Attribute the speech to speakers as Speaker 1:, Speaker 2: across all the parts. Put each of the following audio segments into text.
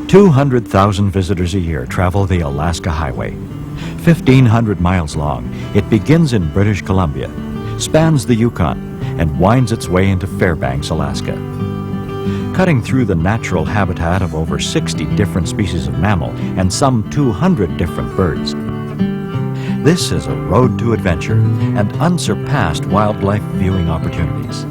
Speaker 1: 200,000 visitors a year travel the Alaska Highway. 1,500 miles long, it begins in British Columbia, spans the Yukon, and winds its way into Fairbanks, Alaska. Cutting through the natural habitat of over 60 different species of mammal and some 200 different birds. This is a road to adventure and unsurpassed wildlife viewing opportunities.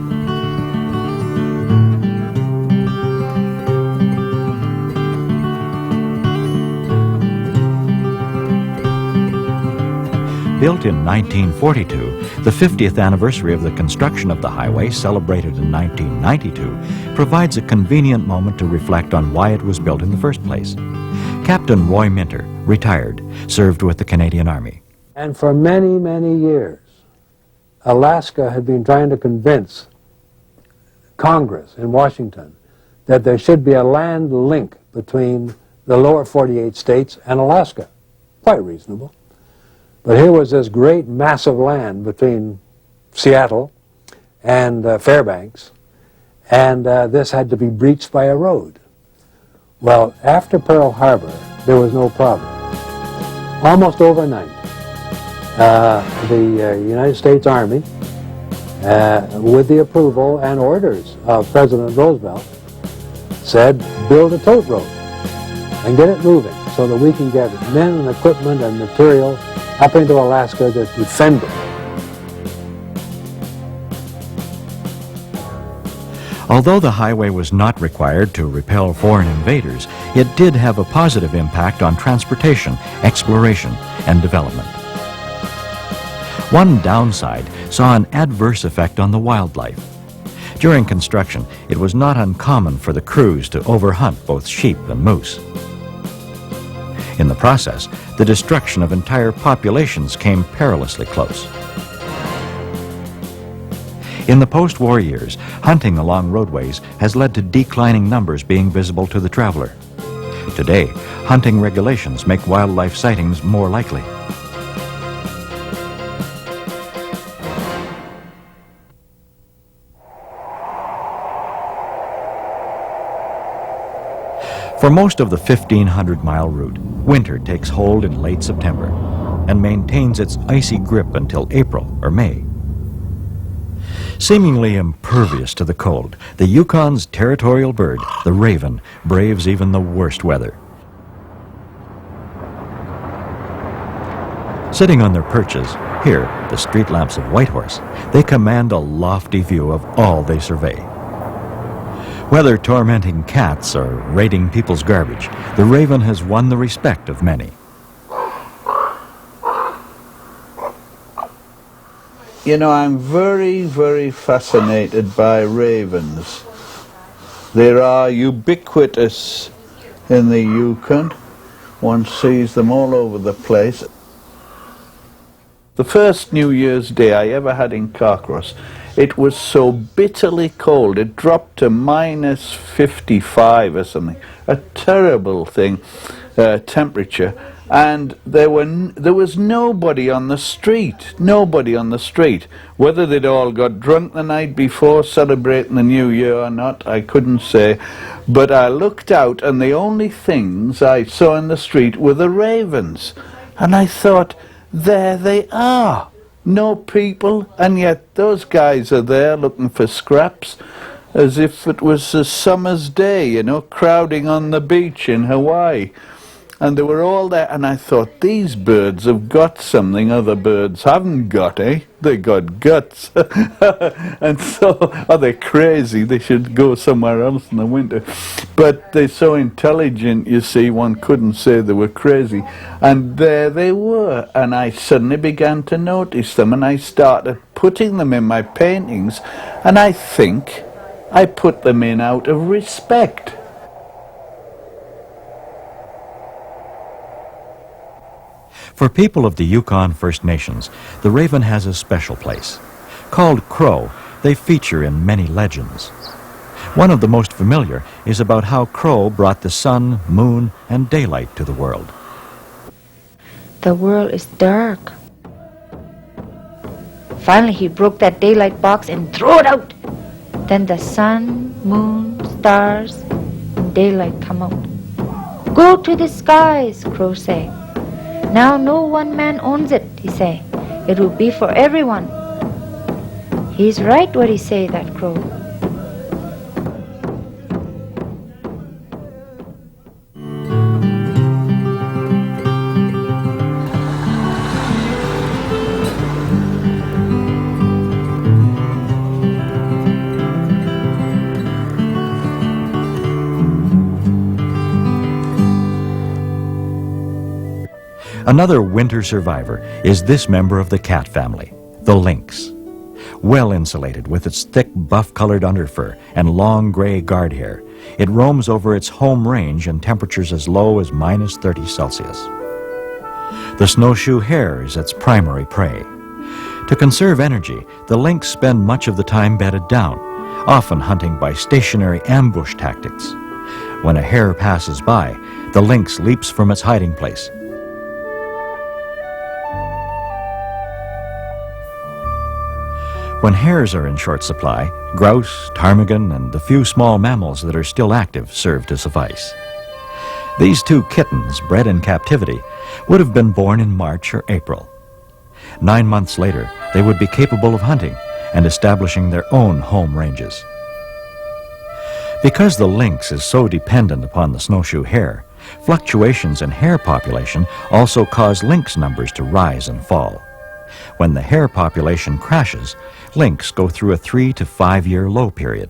Speaker 1: Built in 1942, the 50th anniversary of the construction of the highway, celebrated in 1992, provides a convenient moment to reflect on why it was built in the first place. Captain Roy Minter, retired, served with the Canadian Army.
Speaker 2: And for many, many years, Alaska had been trying to convince Congress in Washington that there should be a land link between the lower 48 states and Alaska. Quite reasonable. But here was this great mass of land between Seattle and Fairbanks, and this had to be breached by a road. Well, after Pearl Harbor, there was no problem. Almost overnight, the United States Army, with the approval and orders of President Roosevelt, said, build a tote road and get it moving so that we can get men and equipment and material up into Alaska to defend it.
Speaker 1: Although the highway was not required to repel foreign invaders, it did have a positive impact on transportation, exploration, and development. One downside saw an adverse effect on the wildlife. During construction, it was not uncommon for the crews to overhunt both sheep and moose. In the process, the destruction of entire populations came perilously close. In the post-war years, hunting along roadways has led to declining numbers being visible to the traveler. Today, hunting regulations make wildlife sightings more likely. For most of the 1,500-mile route, winter takes hold in late September and maintains its icy grip until April or May. Seemingly impervious to the cold, the Yukon's territorial bird, the raven, braves even the worst weather. Sitting on their perches, here, the street lamps of Whitehorse, they command a lofty view of all they survey. Whether tormenting cats or raiding people's garbage, the raven has won the respect of many.
Speaker 3: You know, I'm very, very fascinated by ravens. They are ubiquitous in the Yukon. One sees them all over the place. The first New Year's Day I ever had in Carcross, it was so bitterly cold. It dropped to minus 55 or something. A terrible thing, temperature. And there was nobody on the street. Nobody on the street. Whether they'd all got drunk the night before celebrating the New Year or not, I couldn't say. But I looked out and the only things I saw in the street were the ravens. And I thought, there they are. No people, and yet those guys are there looking for scraps as if it was a summer's day, you know, crowding on the beach in Hawaii. And they were all there, and I thought, these birds have got something other birds haven't got, eh? They got guts. And so, oh, they're crazy. They should go somewhere else in the winter. But they're so intelligent, you see, one couldn't say they were crazy. And there they were, and I suddenly began to notice them, and I started putting them in my paintings, and I think I put them in out of respect.
Speaker 1: For people of the Yukon First Nations, the raven has a special place. Called Crow, they feature in many legends. One of the most familiar is about how Crow brought the sun, moon, and daylight to the world.
Speaker 4: The world is dark. Finally, he broke that daylight box and threw it out. Then the sun, moon, stars, and daylight come out. Go to the skies, Crow say. Now no one man owns it, he say. It will be for everyone. He's right what he say, that crow.
Speaker 1: Another winter survivor is this member of the cat family, the lynx. Well insulated with its thick buff-colored underfur and long gray guard hair, it roams over its home range in temperatures as low as -30 Celsius. The snowshoe hare is its primary prey. To conserve energy, the lynx spend much of the time bedded down, often hunting by stationary ambush tactics. When a hare passes by, the lynx leaps from its hiding place. When hares are in short supply, grouse, ptarmigan, and the few small mammals that are still active serve to suffice. These two kittens, bred in captivity, would have been born in March or April. 9 months later, they would be capable of hunting and establishing their own home ranges. Because the lynx is so dependent upon the snowshoe hare, fluctuations in hare population also cause lynx numbers to rise and fall. When the hare population crashes, lynx go through a 3 to 5 year low period.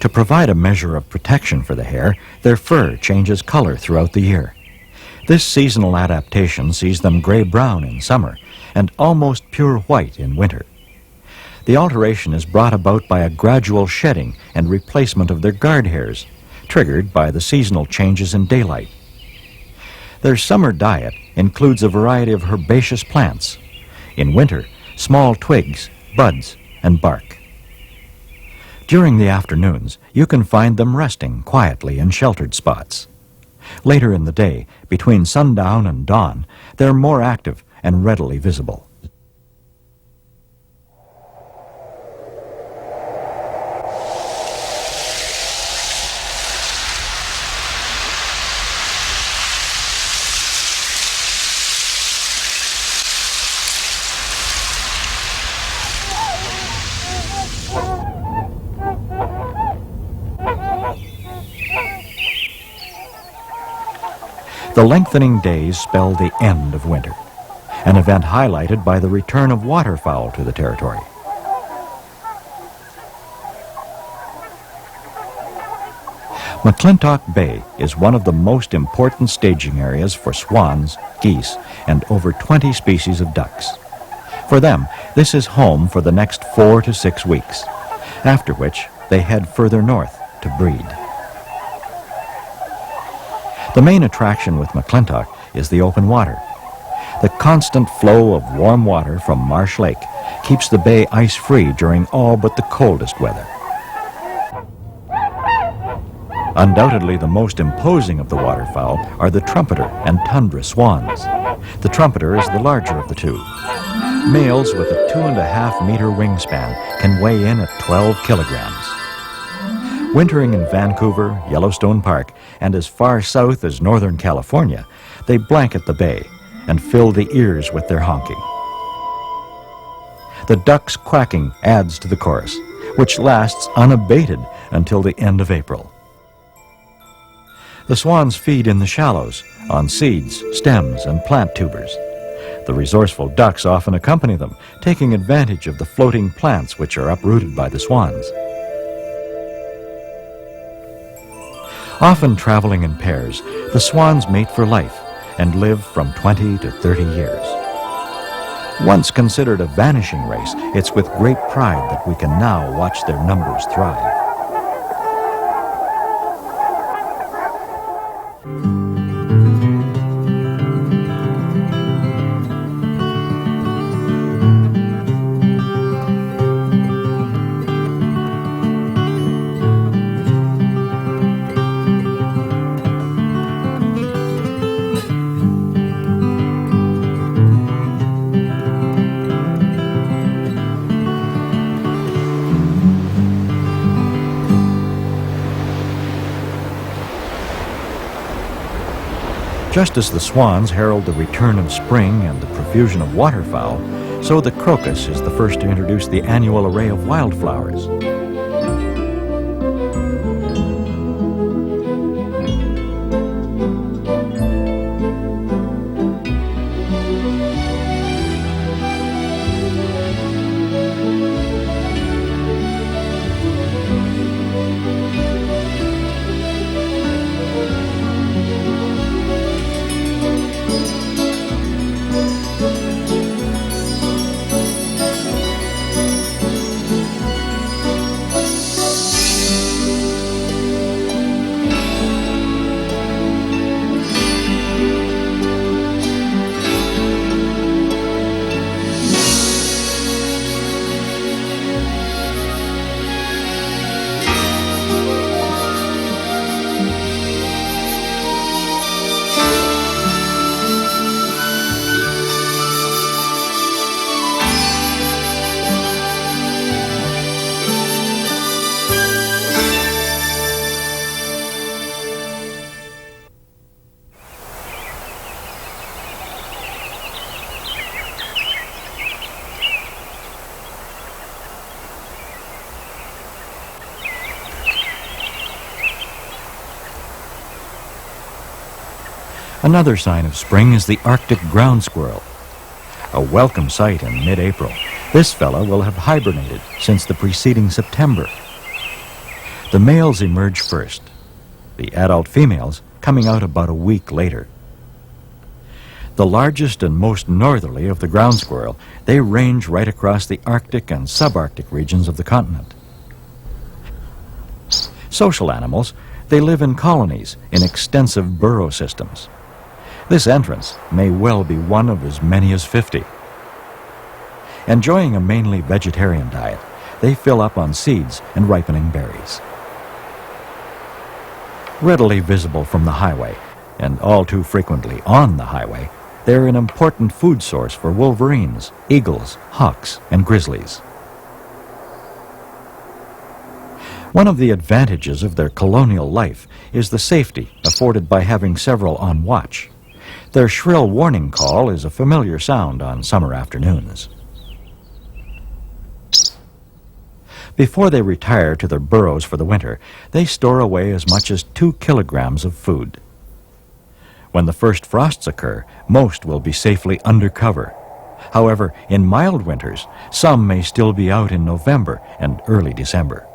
Speaker 1: To provide a measure of protection for the hare, their fur changes color throughout the year. This seasonal adaptation sees them gray-brown in summer and almost pure white in winter. The alteration is brought about by a gradual shedding and replacement of their guard hairs, triggered by the seasonal changes in daylight. Their summer diet includes a variety of herbaceous plants. In winter, small twigs, buds, and bark. During the afternoons, you can find them resting quietly in sheltered spots. Later in the day, between sundown and dawn, they're more active and readily visible. The lengthening days spell the end of winter, an event highlighted by the return of waterfowl to the territory. McClintock Bay is one of the most important staging areas for swans, geese, and over 20 species of ducks. For them, this is home for the next 4 to 6 weeks, after which they head further north to breed. The main attraction with McClintock is the open water. The constant flow of warm water from Marsh Lake keeps the bay ice-free during all but the coldest weather. Undoubtedly, the most imposing of the waterfowl are the trumpeter and tundra swans. The trumpeter is the larger of the two. Males with a 2.5-meter wingspan can weigh in at 12 kilograms. Wintering in Vancouver, Yellowstone Park, and as far south as Northern California, they blanket the bay and fill the ears with their honking. The duck's quacking adds to the chorus, which lasts unabated until the end of April. The swans feed in the shallows, on seeds, stems, and plant tubers. The resourceful ducks often accompany them, taking advantage of the floating plants which are uprooted by the swans. Often traveling in pairs, the swans mate for life and live from 20 to 30 years. Once considered a vanishing race, it's with great pride that we can now watch their numbers thrive. Just as the swans herald the return of spring and the profusion of waterfowl, so the crocus is the first to introduce the annual array of wildflowers. Another sign of spring is the Arctic ground squirrel. A welcome sight in mid-April, this fellow will have hibernated since the preceding September. The males emerge first, the adult females coming out about a week later. The largest and most northerly of the ground squirrel, they range right across the Arctic and subarctic regions of the continent. Social animals, they live in colonies in extensive burrow systems. This entrance may well be one of as many as 50. Enjoying a mainly vegetarian diet, they fill up on seeds and ripening berries. Readily visible from the highway, and all too frequently on the highway, they're an important food source for wolverines, eagles, hawks, and grizzlies. One of the advantages of their colonial life is the safety afforded by having several on watch. Their shrill warning call is a familiar sound on summer afternoons. Before they retire to their burrows for the winter, they store away as much as 2 kilograms of food. When the first frosts occur, most will be safely under cover. However, in mild winters, some may still be out in November and early December.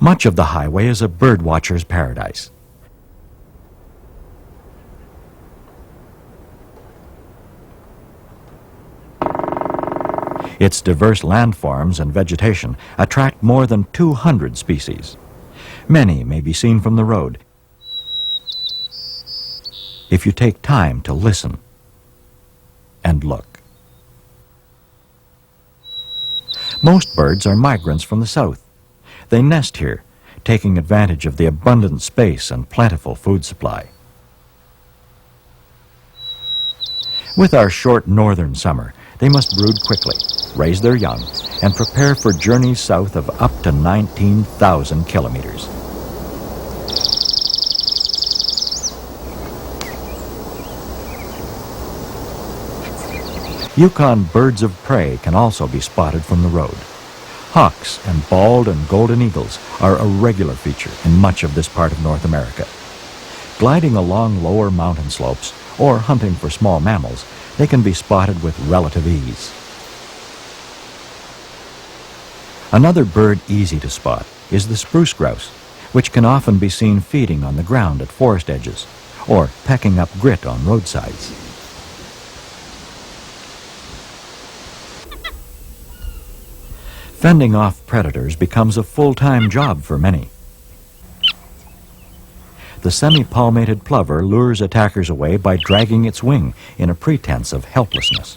Speaker 1: Much of the highway is a birdwatcher's paradise. Its diverse landforms and vegetation attract more than 200 species. Many may be seen from the road if you take time to listen and look. Most birds are migrants from the south. They nest here, taking advantage of the abundant space and plentiful food supply. With our short northern summer, they must brood quickly, raise their young, and prepare for journeys south of up to 19,000 kilometers. Yukon birds of prey can also be spotted from the road. Hawks and bald and golden eagles are a regular feature in much of this part of North America. Gliding along lower mountain slopes or hunting for small mammals, they can be spotted with relative ease. Another bird easy to spot is the spruce grouse, which can often be seen feeding on the ground at forest edges or pecking up grit on roadsides. Fending off predators becomes a full-time job for many. The semi-palmated plover lures attackers away by dragging its wing in a pretense of helplessness.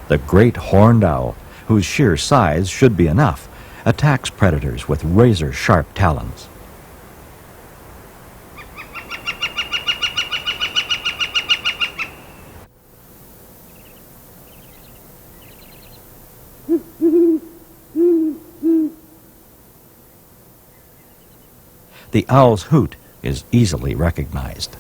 Speaker 1: The great horned owl, whose sheer size should be enough, attacks predators with razor-sharp talons. The owl's hoot is easily recognized.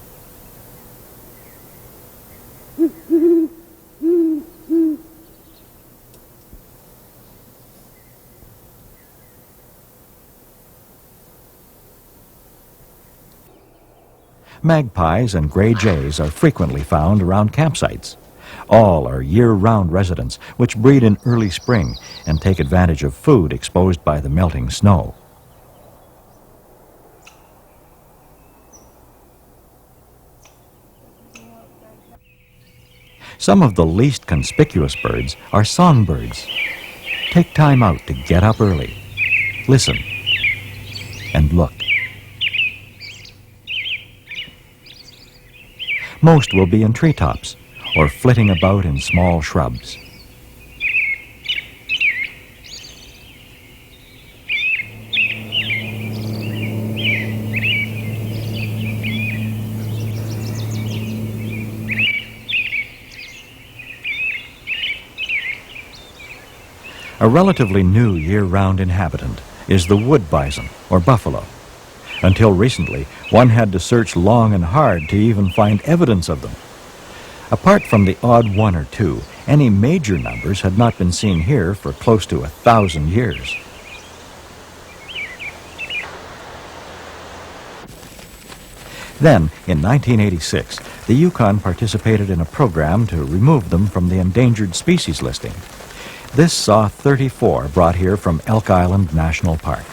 Speaker 1: Magpies and gray jays are frequently found around campsites. All are year-round residents which breed in early spring and take advantage of food exposed by the melting snow. Some of the least conspicuous birds are songbirds. Take time out to get up early, listen, and look. Most will be in treetops or flitting about in small shrubs. A relatively new year-round inhabitant is the wood bison, or buffalo. Until recently, one had to search long and hard to even find evidence of them. Apart from the odd one or two, any major numbers had not been seen here for close to 1,000 years. Then, in 1986, the Yukon participated in a program to remove them from the endangered species listing. This saw 34 brought here from Elk Island National Park.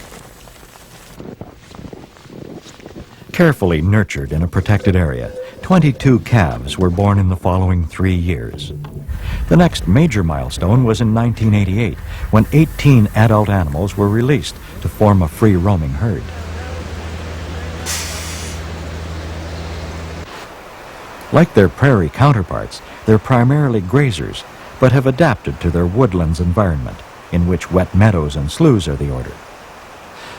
Speaker 1: Carefully nurtured in a protected area, 22 calves were born in the following 3 years. The next major milestone was in 1988, when 18 adult animals were released to form a free-roaming herd. Like their prairie counterparts, they're primarily grazers, but have adapted to their woodlands environment, in which wet meadows and sloughs are the order.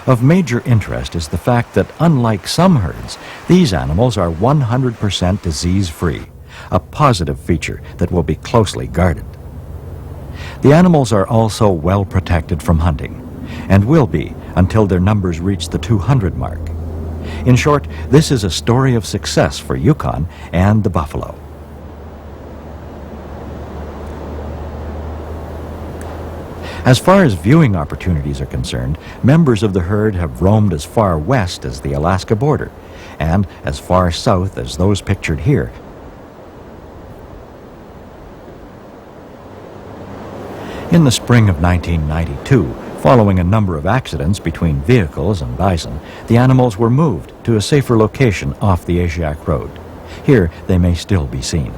Speaker 1: Of major interest is the fact that, unlike some herds, these animals are 100% disease-free, a positive feature that will be closely guarded. The animals are also well protected from hunting, and will be until their numbers reach the 200 mark. In short, this is a story of success for Yukon and the buffalo. As far as viewing opportunities are concerned, members of the herd have roamed as far west as the Alaska border, and as far south as those pictured here. In the spring of 1992, following a number of accidents between vehicles and bison, the animals were moved to a safer location off the HWY Road. Here they may still be seen.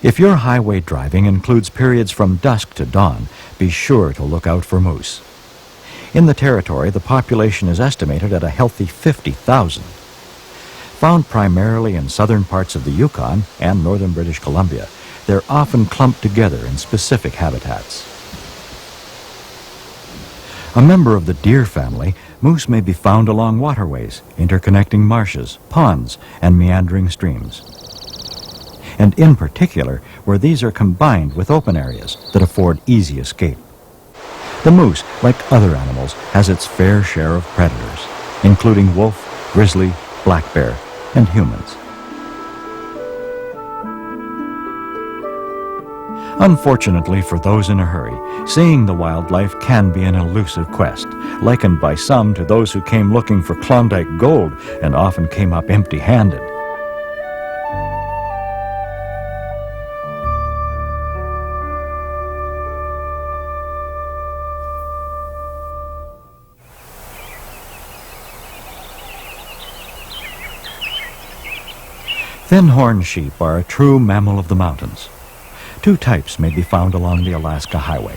Speaker 1: If your highway driving includes periods from dusk to dawn, be sure to look out for moose. In the territory, the population is estimated at a healthy 50,000. Found primarily in southern parts of the Yukon and northern British Columbia, they're often clumped together in specific habitats. A member of the deer family, moose may be found along waterways, interconnecting marshes, ponds, and meandering streams. And in particular, where these are combined with open areas that afford easy escape. The moose, like other animals, has its fair share of predators, including wolf, grizzly, black bear, and humans. Unfortunately for those in a hurry, seeing the wildlife can be an elusive quest, likened by some to those who came looking for Klondike gold and often came up empty-handed. Thin-horned sheep are a true mammal of the mountains. Two types may be found along the Alaska Highway,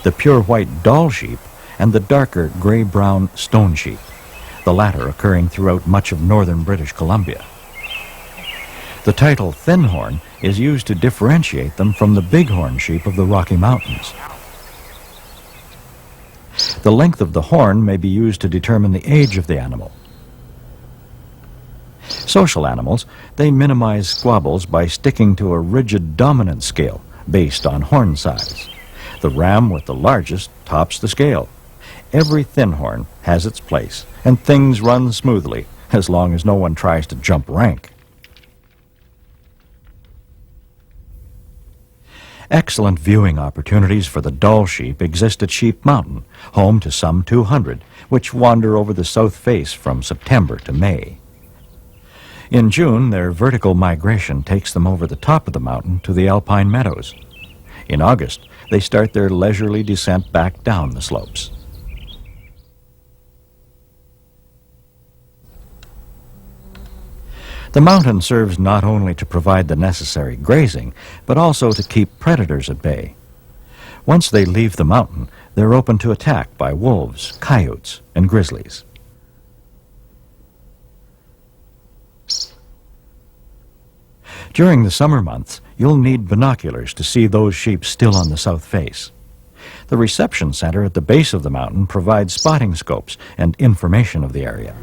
Speaker 1: the pure white Dall sheep and the darker gray-brown stone sheep, the latter occurring throughout much of northern British Columbia. The title thin-horn is used to differentiate them from the bighorn sheep of the Rocky Mountains. The length of the horn may be used to determine the age of the animal. Social animals, they minimize squabbles by sticking to a rigid dominance scale based on horn size. The ram with the largest tops the scale. Every thin horn has its place, and things run smoothly as long as no one tries to jump rank. Excellent viewing opportunities for the Dall sheep exist at Sheep Mountain, home to some 200, which wander over the south face from September to May. In June, their vertical migration takes them over the top of the mountain to the alpine meadows. In August, they start their leisurely descent back down the slopes. The mountain serves not only to provide the necessary grazing, but also to keep predators at bay. Once they leave the mountain, they're open to attack by wolves, coyotes, and grizzlies. During the summer months, you'll need binoculars to see those sheep still on the south face. The reception center at the base of the mountain provides spotting scopes and information of the area.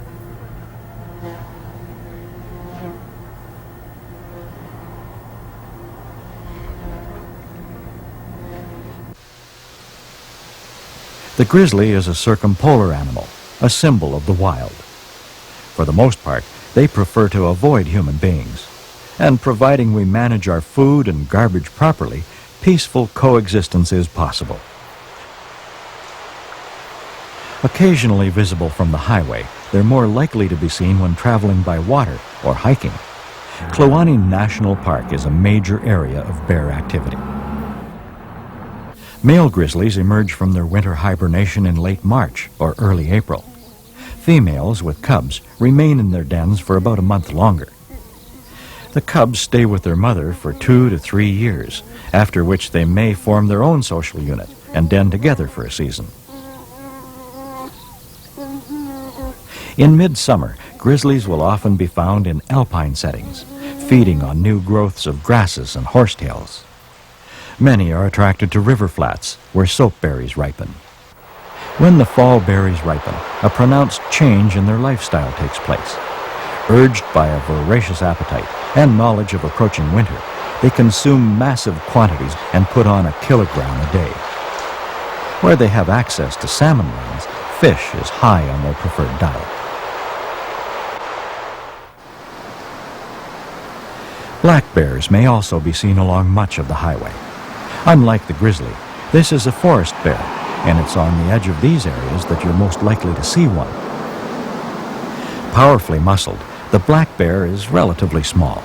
Speaker 1: The grizzly is a circumpolar animal, a symbol of the wild. For the most part, they prefer to avoid human beings. And providing we manage our food and garbage properly, peaceful coexistence is possible. Occasionally visible from the highway, they're more likely to be seen when traveling by water or hiking. Kluane National Park is a major area of bear activity. Male grizzlies emerge from their winter hibernation in late March or early April. Females with cubs remain in their dens for about a month longer. The cubs stay with their mother for 2 to 3 years, after which they may form their own social unit and den together for a season. In midsummer, grizzlies will often be found in alpine settings, feeding on new growths of grasses and horsetails. Many are attracted to river flats, where soap berries ripen. When the fall berries ripen, a pronounced change in their lifestyle takes place. Urged by a voracious appetite and knowledge of approaching winter, they consume massive quantities and put on 1 kilogram a day. Where they have access to salmon runs, fish is high on their preferred diet. Black bears may also be seen along much of the highway. Unlike the grizzly, this is a forest bear, and it's on the edge of these areas that you're most likely to see one. Powerfully muscled, the black bear is relatively small.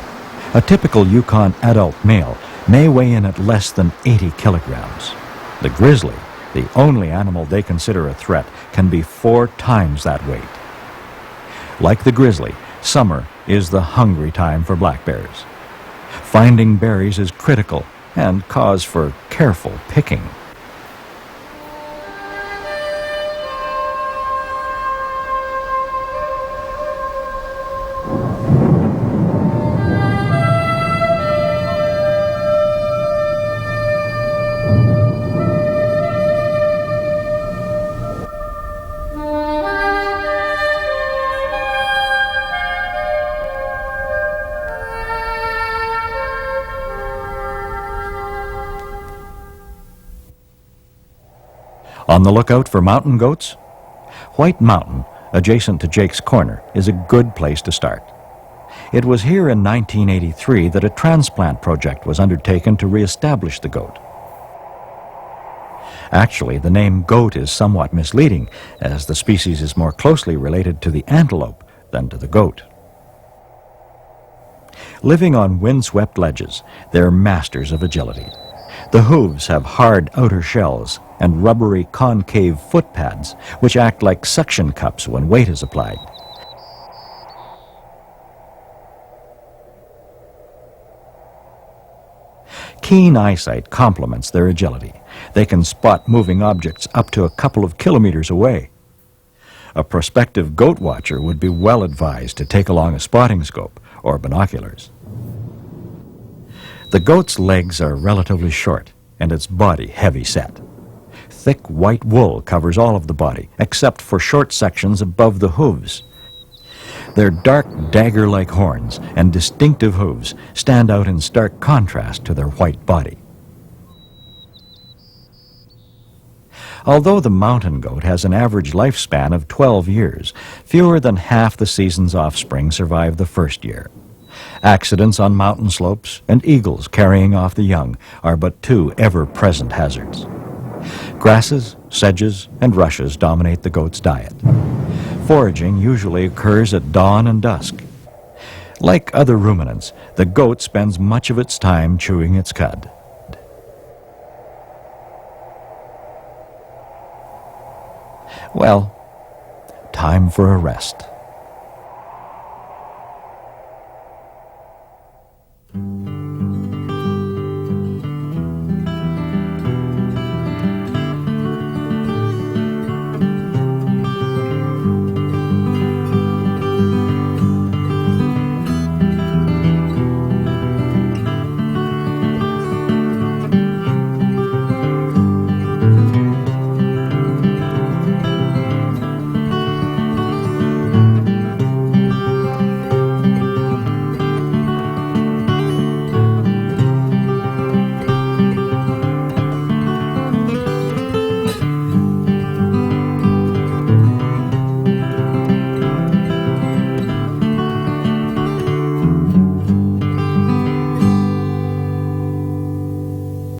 Speaker 1: A typical Yukon adult male may weigh in at less than 80 kilograms. The grizzly, the only animal they consider a threat, can be 4 times that weight. Like the grizzly, summer is the hungry time for black bears. Finding berries is critical and cause for careful picking. On the lookout for mountain goats? White Mountain, adjacent to Jake's Corner, is a good place to start. It was here in 1983 that a transplant project was undertaken to reestablish the goat. Actually, the name goat is somewhat misleading, as the species is more closely related to the antelope than to the goat. Living on windswept ledges, they're masters of agility. The hooves have hard outer shells and rubbery concave foot pads, which act like suction cups when weight is applied. Keen eyesight complements their agility. They can spot moving objects up to a couple of kilometers away. A prospective goat watcher would be well advised to take along a spotting scope or binoculars. The goat's legs are relatively short and its body heavy set. Thick white wool covers all of the body, except for short sections above the hooves. Their dark dagger-like horns and distinctive hooves stand out in stark contrast to their white body. Although the mountain goat has an average lifespan of 12 years, fewer than half the season's offspring survive the first year. Accidents on mountain slopes and eagles carrying off the young are but two ever-present hazards. Grasses, sedges, and rushes dominate the goat's diet. Foraging usually occurs at dawn and dusk. Like other ruminants, the goat spends much of its time chewing its cud. Well, time for a rest.